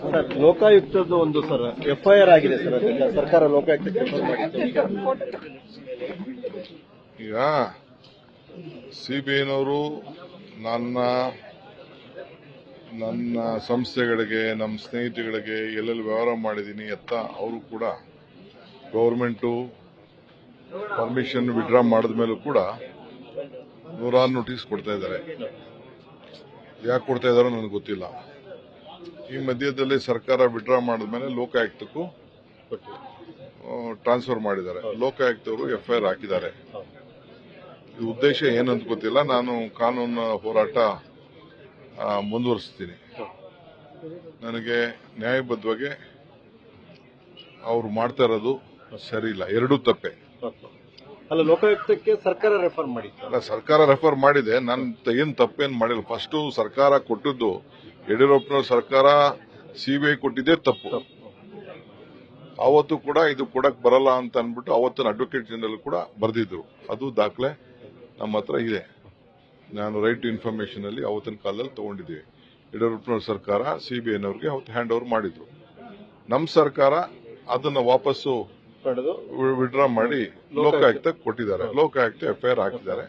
Sir, ಲೋಕಾಯುಕ್ತದ ಒಂದು sir FIR ಆಗಿದೆ sir. ಅದರಿಂದ ಸರ್ಕಾರ ಲೋಕಾಯುಕ್ತಕ್ಕೆ ರೆಫರ್ ಮಾಡಿತ್ತು. ಈಗ CBIನವರು ನನ್ನ ಸಂಸ್ಥೆಗಳಿಗೆ, ನಮ್ಮ ಸ್ನೇಹಿತಗಳಿಗೆ ಎಲ್ಲೆಲ್ಲಿ ವ್ಯವಹಾರ ಮಾಡಿದ್ದೀನಿ ಅಂತ ಅವರು ಕೂಡ ಗೌರ್ಮೆಂಟು ಪರ್ಮಿಷನ್ ವಿಡ್ರಾ ಮಾಡಿದ ಮೇಲೂ ಕೂಡ 100 ನೋಟಿಸ್ ಕೊಡ್ತಾ ಇದ್ದಾರೆ. ಯಾಕೆ ಕೊಡ್ತಾ ಇದ್ದಾರೋ ನನಗೆ ಗೊತ್ತಿಲ್ಲ. ಈ ಮಧ್ಯದಲ್ಲಿ ಸರ್ಕಾರ ವಿಡ್ರಾ ಮಾಡಿದ್ಮೇಲೆ ಲೋಕಾಯುಕ್ತಕ್ಕೂ ಟ್ರಾನ್ಸ್ಫರ್ ಮಾಡಿದ್ದಾರೆ. ಲೋಕಾಯುಕ್ತವರು FIR ಹಾಕಿದ್ದಾರೆ. ಈ ಉದ್ದೇಶ ಏನಂತ ಗೊತ್ತಿಲ್ಲ. ನಾನು ಕಾನೂನು ಹೋರಾಟ ಮುಂದುವರಿಸ್ತೀನಿ. ನನಗೆ ನ್ಯಾಯಬದ್ಧವಾಗಿ ಅವ್ರು ಮಾಡ್ತಾ ಇರೋದು ಸರಿ ಇಲ್ಲ. ಎರಡೂ ತಪ್ಪೆ. ಅಲ್ಲ, ಲೋಕಾಯುಕ್ತಕ್ಕೆ ಸರ್ಕಾರ ರೆಫರ್ ಮಾಡಿತ್ತು. ಅಲ್ಲ, ಸರ್ಕಾರ ರೆಫರ್ ಮಾಡಿದೆ. ನಾನು ಏನು ತಪ್ಪೇನು ಮಾಡಿಲ್ಲ. ಫಸ್ಟ್ ಸರ್ಕಾರ ಕೊಟ್ಟಿದ್ದು ಯಡಿಯೂರಪ್ಪನವ್ರ ಸರ್ಕಾರ CBI ಕೊಟ್ಟಿದ್ದೇ ತಪ್ಪು. ಅವತ್ತು ಕೂಡ ಇದು ಕೊಡಕ್ ಬರಲ್ಲ ಅಂತ ಅಂದ್ಬಿಟ್ಟು ಅವತ್ತಿನ ಅಡ್ವೊಕೇಟ್ ಜನರಲ್ ಕೂಡ ಬರೆದಿದ್ರು. ಅದು ದಾಖಲೆ ನಮ್ಮ ಹತ್ರ ಇದೆ. ನಾನು ರೈಟ್ ಟು ಇನ್ಫಾರ್ಮೇಶನ್ ಅಲ್ಲಿ ಅವತ್ತಿನ ಕಾಲದಲ್ಲಿ ತಗೊಂಡಿದ್ದೀವಿ. ಯಡಿಯೂರಪ್ಪನವ್ರ ಸರ್ಕಾರ CBIನವ್ರಿಗೆ ಅವತ್ತು ಹ್ಯಾಂಡ್ ಓವರ್ ಮಾಡಿದ್ರು. ನಮ್ಮ ಸರ್ಕಾರ ಅದನ್ನ ವಾಪಸ್ಸು ವಿಡ್ರಾ ಮಾಡಿ ಲೋಕಾಯುಕ್ತ ಕೊಟ್ಟಿದ್ದಾರೆ. ಲೋಕಾಯುಕ್ತ FIR ಹಾಕಿದ್ದಾರೆ.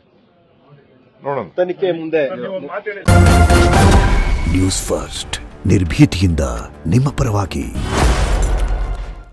ನೋಡೋಣ, ತನಿಖೆ ಮುಂದೆ. ನ್ಯೂಸ್ ಫಸ್ಟ್, ನಿರ್ಭೀತಿಯಿಂದ ನಿಮ್ಮ ಪರವಾಗಿ.